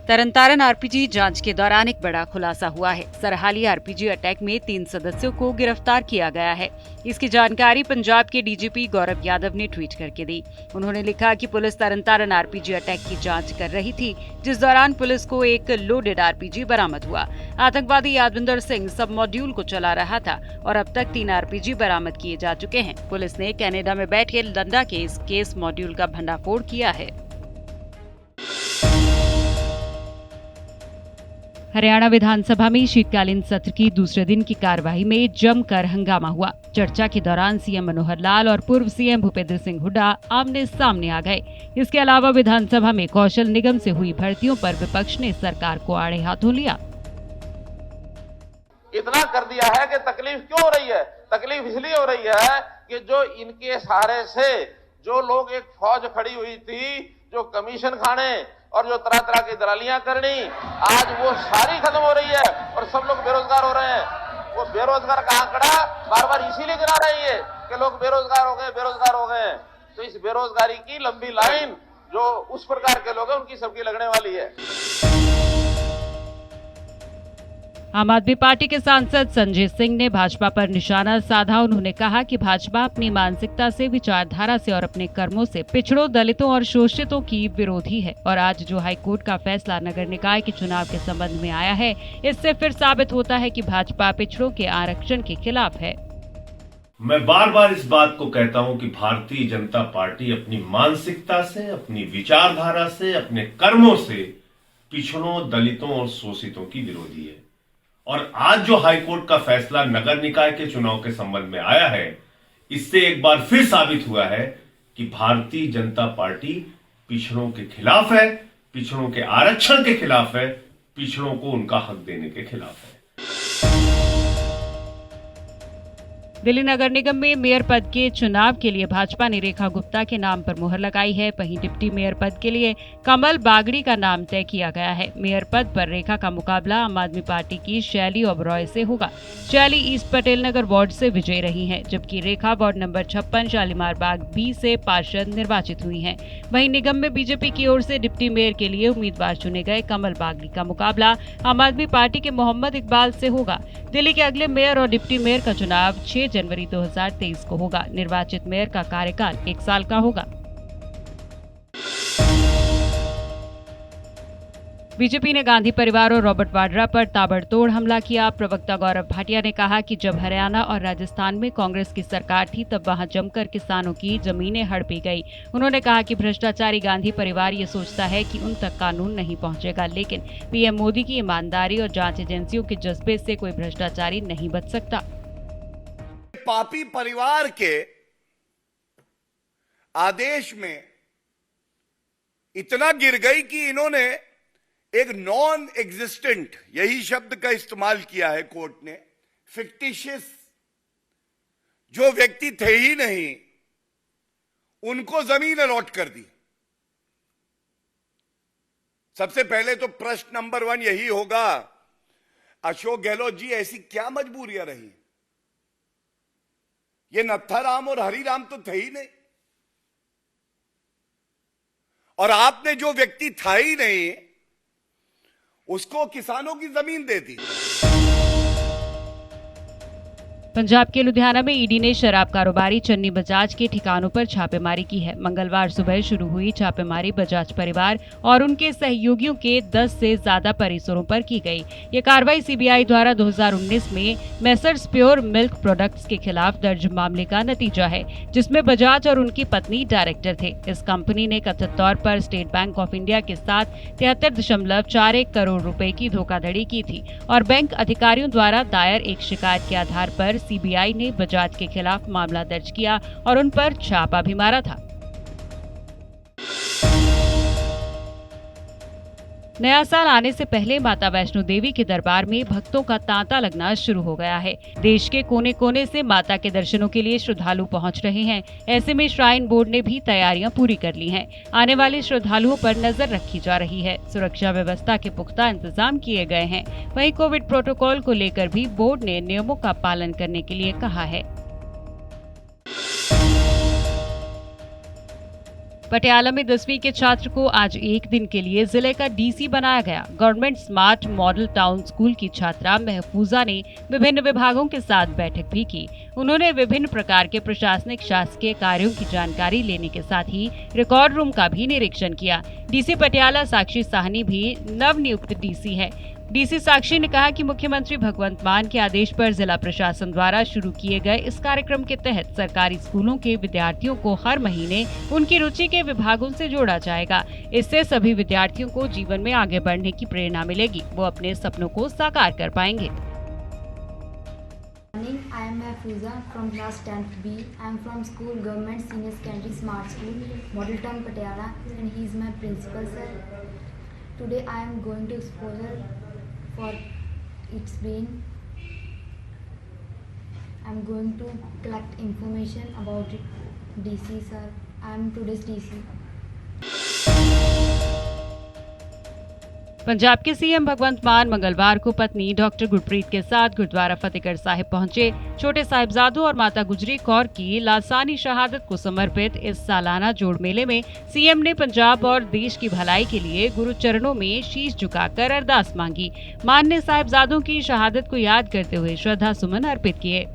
Tarn Taran RPG जांच के दौरान एक बड़ा खुलासा हुआ है। सरहाली आरपीजी अटैक में 3 सदस्यों को गिरफ्तार किया गया है। इसकी जानकारी पंजाब के डीजीपी गौरव यादव ने ट्वीट करके दी। उन्होंने लिखा कि पुलिस तरनतारन आरपीजी अटैक की जांच कर रही थी, जिस दौरान पुलिस को एक लोडेड आरपीजी बरामद हुआ। आतंकवादी यादविंदर सिंह सब मॉड्यूल को चला रहा था और अब तक 3 आरपीजी बरामद किए जा चुके हैं। पुलिस ने कनाडा में बैठे लंडा के इस केस मॉड्यूल का भंडाफोड़ किया है। हरियाणा विधानसभा में शीतकालीन सत्र की दूसरे दिन की कार्यवाही में जमकर हंगामा हुआ। चर्चा के दौरान सीएम मनोहर लाल और पूर्व सीएम भूपेंद्र सिंह हुड्डा आमने सामने आ गए। इसके अलावा विधानसभा में कौशल निगम से हुई भर्तियों पर विपक्ष ने सरकार को आड़े हाथों लिया। इतना कर दिया है कि तकलीफ क्यों हो रही है? तकलीफ इसलिए हो रही है कि जो इनके सहारे से जो लोग एक फौज खड़ी हुई थी, जो कमीशन खाने और जो तरह तरह की दलालियां करनी, आज वो सारी खत्म हो रही है और सब लोग बेरोजगार हो रहे हैं। वो बेरोजगार का आंकड़ा बार बार इसीलिए गिरा रही है कि लोग बेरोजगार हो गए। तो इस बेरोजगारी की लंबी लाइन जो उस प्रकार के लोग हैं उनकी सबकी लगने वाली है। आम आदमी पार्टी के सांसद संजय सिंह ने भाजपा पर निशाना साधा। उन्होंने कहा कि भाजपा अपनी मानसिकता से, विचारधारा से और अपने कर्मों से पिछड़ों, दलितों और शोषितों की विरोधी है और आज जो हाईकोर्ट का फैसला नगर निकाय के चुनाव के संबंध में आया है, इससे फिर साबित होता है कि भाजपा पिछड़ों के आरक्षण के खिलाफ है। मैं बार बार इस बात को कहता हूं कि भारतीय जनता पार्टी अपनी मानसिकता से, अपनी विचारधारा से, अपने कर्मों से पिछड़ों, दलितों और शोषितों की विरोधी है। और आज जो हाईकोर्ट का फैसला नगर निकाय के चुनाव के संबंध में आया है, इससे एक बार फिर साबित हुआ है कि भारतीय जनता पार्टी पिछड़ों के खिलाफ है, पिछड़ों के आरक्षण के खिलाफ है, पिछड़ों को उनका हक देने के खिलाफ है। दिल्ली नगर निगम में मेयर पद के चुनाव के लिए भाजपा ने रेखा गुप्ता के नाम पर मुहर लगाई है। वहीं डिप्टी मेयर पद के लिए कमल बागड़ी का नाम तय किया गया है। मेयर पद पर रेखा का मुकाबला आम आदमी पार्टी की शैली ओबरॉय से होगा। शैली ईस्ट पटेल नगर वार्ड से विजयी रही हैं, जबकि रेखा वार्ड नंबर 56 शालीमार बाग बी से पार्षद निर्वाचित हुई हैं। वहीं निगम में बीजेपी की ओर से डिप्टी मेयर के लिए उम्मीदवार चुने गए कमल बागड़ी का मुकाबला आम आदमी पार्टी के मोहम्मद इकबाल से होगा। दिल्ली के अगले मेयर और डिप्टी मेयर का चुनाव 6 जनवरी 2023 को होगा। निर्वाचित मेयर का कार्यकाल 1 साल का होगा। बीजेपी ने गांधी परिवार और रॉबर्ट वाड्रा पर ताबड़तोड़ हमला किया। प्रवक्ता गौरव भाटिया ने कहा कि जब हरियाणा और राजस्थान में कांग्रेस की सरकार थी, तब वहां जमकर किसानों की जमीनें हड़पी गई। उन्होंने कहा कि भ्रष्टाचारी गांधी परिवार ये सोचता है कि उन तक कानून नहीं पहुंचेगा, लेकिन पीएम मोदी की ईमानदारी और जांच एजेंसियों के जज्बे से कोई भ्रष्टाचारी नहीं बच सकता। पापी परिवार के आदेश में इतना गिर गई कि इन्होंने एक नॉन एग्जिस्टेंट, यही शब्द का इस्तेमाल किया है कोर्ट ने, फिक्टिशियस, जो व्यक्ति थे ही नहीं, उनको जमीन अलॉट कर दी। सबसे पहले तो प्रश्न नंबर 1 यही होगा, अशोक गहलोत जी, ऐसी क्या मजबूरियां रही? ये नत्थाराम और हरिराम तो थे ही नहीं, और आपने जो व्यक्ति था ही नहीं उसको किसानों की जमीन दे दी। पंजाब के लुधियाना में ईडी ने शराब कारोबारी चन्नी बजाज के ठिकानों पर छापेमारी की है। मंगलवार सुबह शुरू हुई छापेमारी बजाज परिवार और उनके सहयोगियों के 10 से ज्यादा परिसरों पर की गई। ये कार्रवाई सीबीआई द्वारा 2019 में मेसर्स प्योर मिल्क प्रोडक्ट्स के खिलाफ दर्ज मामले का नतीजा है, जिसमें बजाज और उनकी पत्नी डायरेक्टर थे। इस कंपनी ने कथित तौर पर स्टेट बैंक ऑफ इंडिया के साथ 73.41 करोड़ रुपए की धोखाधड़ी की थी और बैंक अधिकारियों द्वारा दायर एक शिकायत के आधार पर सीबीआई ने बजाज के खिलाफ मामला दर्ज किया और उन पर छापा भी मारा था। नया साल आने से पहले माता वैष्णो देवी के दरबार में भक्तों का तांता लगना शुरू हो गया है। देश के कोने कोने से माता के दर्शनों के लिए श्रद्धालु पहुंच रहे हैं। ऐसे में श्राइन बोर्ड ने भी तैयारियां पूरी कर ली हैं। आने वाले श्रद्धालुओं पर नजर रखी जा रही है। सुरक्षा व्यवस्था के पुख्ता इंतजाम किए गए हैं। वहीं कोविड प्रोटोकॉल को लेकर भी बोर्ड ने नियमों का पालन करने के लिए कहा है। पटियाला में 10वीं के छात्र को आज एक दिन के लिए जिले का डीसी बनाया गया। Government smart model town school की छात्रा महफूजा ने विभिन्न विभागों के साथ बैठक भी की। उन्होंने विभिन्न प्रकार के प्रशासनिक शासकीय कार्यों की जानकारी लेने के साथ ही रिकॉर्ड रूम का भी निरीक्षण किया। डीसी पटियाला साक्षी साहनी भी नवनियुक्त डीसी है। डीसी साक्षी ने कहा कि मुख्यमंत्री भगवंत मान के आदेश पर जिला प्रशासन द्वारा शुरू किए गए इस कार्यक्रम के तहत सरकारी स्कूलों के विद्यार्थियों को हर महीने उनकी रुचि के विभागों से जोड़ा जाएगा। इससे सभी विद्यार्थियों को जीवन में आगे बढ़ने की प्रेरणा मिलेगी, वो अपने सपनों को साकार कर पाएंगे। I am Mahfooza from class 10th B. I am from school Government Senior Secondary Smart School, Model Town Patiala, and he is my principal sir. Today I am going to exposure for its brain. I am going to collect information about it. DC sir, I am today's DC. Punjab के CM भगवंत मान मंगलवार को पत्नी doctor Gurpreet के साथ गुरुद्वारा फतेहगढ़ साहिब पहुंचे। छोटे साहिबजादों और माता गुजरी कौर की लासानी शहादत को समर्पित इस सालाना जोड़ मेले में सीएम ने पंजाब और देश की भलाई के लिए गुरु चरणों में शीश झुकाकर अरदास मांगी। मान ने साहिबजादों की शहादत को याद करते हुए श्रद्धा सुमन अर्पित किए।